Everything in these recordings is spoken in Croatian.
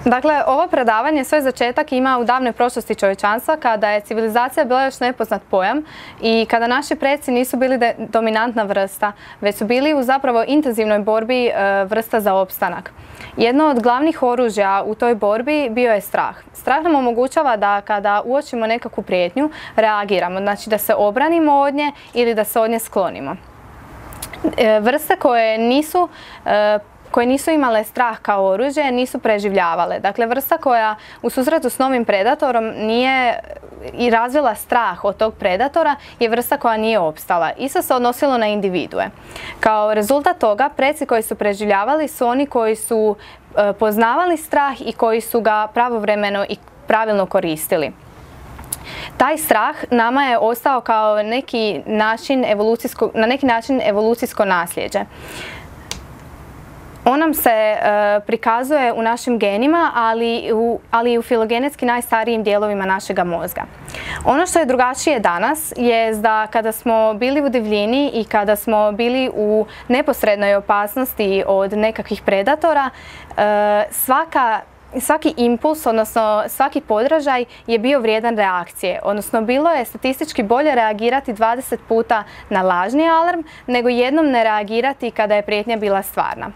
Dakle, ovo predavanje svoj začetak ima u davnoj prošlosti čovječanstva kada je civilizacija bila još nepoznat pojam i kada naši preci nisu bili dominantna vrsta, već su bili u zapravo intenzivnoj borbi vrsta za opstanak. Jedno od glavnih oružja u toj borbi bio je strah. Strah nam omogućava da kada uočimo nekakvu prijetnju reagiramo, znači da se obranimo od nje ili da se od nje sklonimo. Vrste koje nisu imale strah kao oružje nisu preživljavale. Dakle, vrsta koja u susretu s novim predatorom nije i razvila strah od tog predatora je vrsta koja nije opstala. Isto se odnosilo na individue. Kao rezultat toga, preci koji su preživljavali su oni koji su poznavali strah i koji su ga pravovremeno i pravilno koristili. Taj strah nama je ostao kao na neki način evolucijsko nasljeđe. On nam se prikazuje u našim genima, ali i u filogenetski najstarijim dijelovima našega mozga. Ono što je drugačije danas je da kada smo bili u divljini i kada smo bili u neposrednoj opasnosti od nekakvih predatora, svaki impuls, odnosno svaki podražaj je bio vrijedan reakcije. Odnosno, bilo je statistički bolje reagirati 20 puta na lažni alarm nego jednom ne reagirati kada je prijetnja bila stvarna.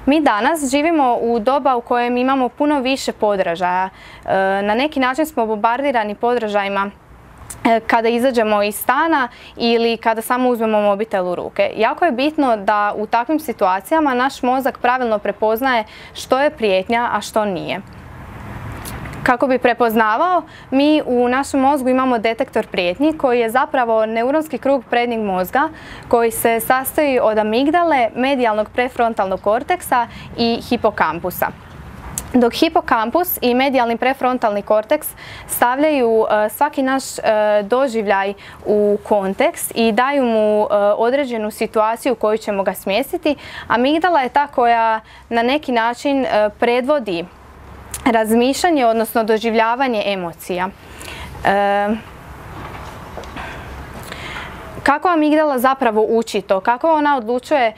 Mi danas živimo u doba u kojem imamo puno više podražaja. Na neki način smo bombardirani podražajima kada izađemo iz stana ili kada samo uzmemo mobitel u ruke. Jako je bitno da u takvim situacijama naš mozak pravilno prepoznaje što je prijetnja, a što nije. Kako bi prepoznavao, mi u našem mozgu imamo detektor prijetnji koji je zapravo neuronski krug prednjeg mozga koji se sastoji od amigdale, medijalnog prefrontalnog korteksa i hipokampusa. Dok hipokampus i medijalni prefrontalni korteks stavljaju svaki naš doživljaj u kontekst i daju mu određenu situaciju u koju ćemo ga smjestiti, amigdala je ta koja na neki način predvodi razmišljanje, odnosno doživljavanje emocija. Kako amigdala zapravo uči to? Kako ona odlučuje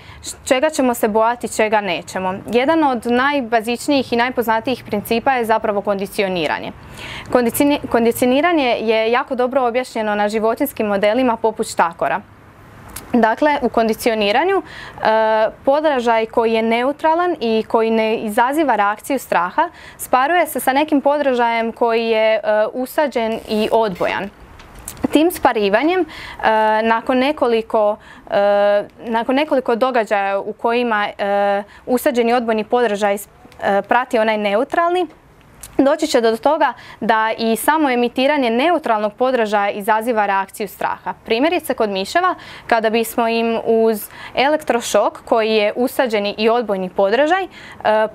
čega ćemo se bojati, čega nećemo? Jedan od najbazičnijih i najpoznatijih principa je zapravo kondicioniranje. Kondicioniranje je jako dobro objašnjeno na životinjskim modelima poput štakora. Dakle, u kondicioniranju podražaj koji je neutralan i koji ne izaziva reakciju straha sparuje se sa nekim podražajem koji je usađen i odbojan. Tim sparivanjem, nakon nekoliko događaja u kojima usađeni odbojni podražaj prati onaj neutralni, doći će do toga da i samo emitiranje neutralnog podražaja izaziva reakciju straha. Primjerice kod miševa, kada bismo im uz elektrošok koji je usađeni i odbojni podražaj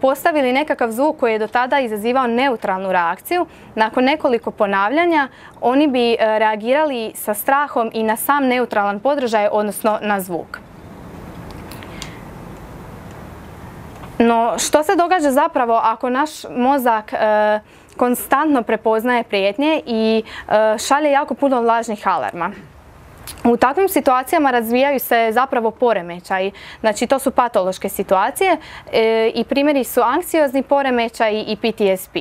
postavili nekakav zvuk koji je do tada izazivao neutralnu reakciju, nakon nekoliko ponavljanja oni bi reagirali sa strahom i na sam neutralan podražaj, odnosno na zvuk. No, što se događa zapravo ako naš mozak konstantno prepoznaje prijetnje i šalje jako puno lažnih alarma? U takvim situacijama razvijaju se zapravo poremećaji, znači to su patološke situacije i primjeri su anksiozni poremećaji i PTSP.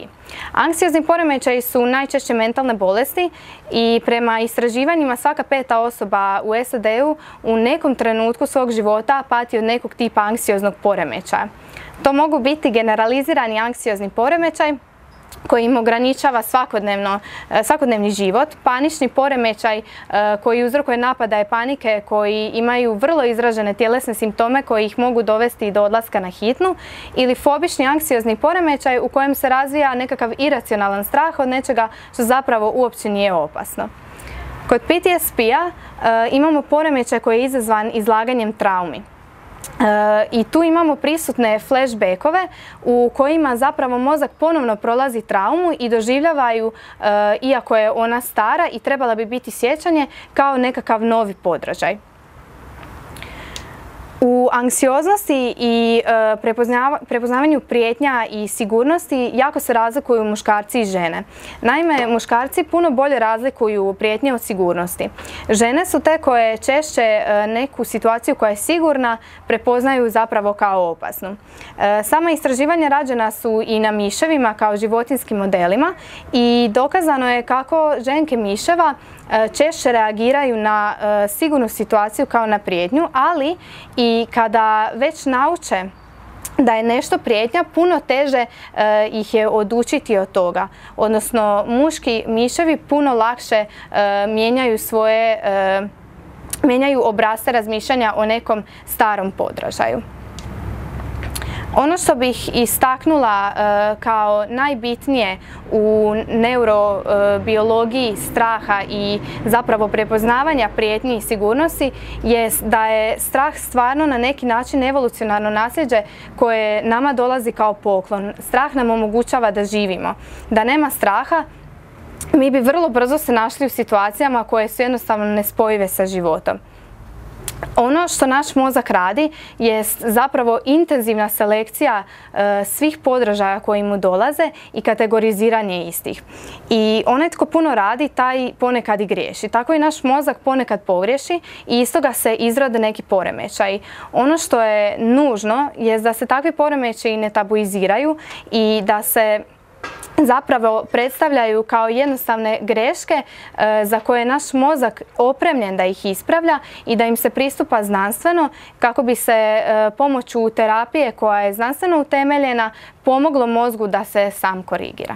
Anksiozni poremećaji su najčešće mentalne bolesti i prema istraživanjima svaka 5. osoba u SAD-u u nekom trenutku svog života pati od nekog tipa anksioznog poremećaja. To mogu biti generalizirani anksiozni poremećaj koji im ograničava svakodnevni život, panični poremećaj koji uzrokuje napadaje panike koji imaju vrlo izražene tjelesne simptome koji ih mogu dovesti do odlaska na hitnu, ili fobični anksiozni poremećaj u kojem se razvija nekakav iracionalan strah od nečega što zapravo uopće nije opasno. Kod PTSP-a imamo poremećaj koji je izazvan izlaganjem traumi. I tu imamo prisutne flashbackove u kojima zapravo mozak ponovno prolazi traumu i doživljavaju, iako je ona stara i trebala bi biti sjećanje, kao nekakav novi podražaj. U anksioznosti i prepoznavanju prijetnja i sigurnosti jako se razlikuju muškarci i žene. Naime, muškarci puno bolje razlikuju prijetnje od sigurnosti. Žene su te koje češće neku situaciju koja je sigurna prepoznaju zapravo kao opasnu. Sama istraživanja rađena su i na miševima kao životinjskim modelima i dokazano je kako ženke miševa češće reagiraju na sigurnu situaciju kao na prijetnju, ali i kada već nauče da je nešto prijetnja, puno teže ih je odučiti od toga. Odnosno, muški miševi puno lakše mijenjaju obrasce razmišljanja o nekom starom podražaju. Ono što bih istaknula kao najbitnije u neurobiologiji straha i zapravo prepoznavanja prijetnji i sigurnosti je da je strah stvarno na neki način evolucionarno nasljeđe koje nama dolazi kao poklon. Strah nam omogućava da živimo. Da nema straha, mi bi vrlo brzo se našli u situacijama koje su jednostavno nespojive sa životom. Ono što naš mozak radi je zapravo intenzivna selekcija svih podražaja koji mu dolaze i kategoriziranje istih. I onaj tko puno radi, taj ponekad i griješi. Tako i naš mozak ponekad pogriješi i iz toga se izrode neki poremećaji. Ono što je nužno je da se takvi poremećaji ne tabuiziraju i da se zapravo predstavljaju kao jednostavne greške za koje je naš mozak opremljen da ih ispravlja i da im se pristupa znanstveno kako bi se pomoću terapije koja je znanstveno utemeljena pomoglo mozgu da se sam korigira.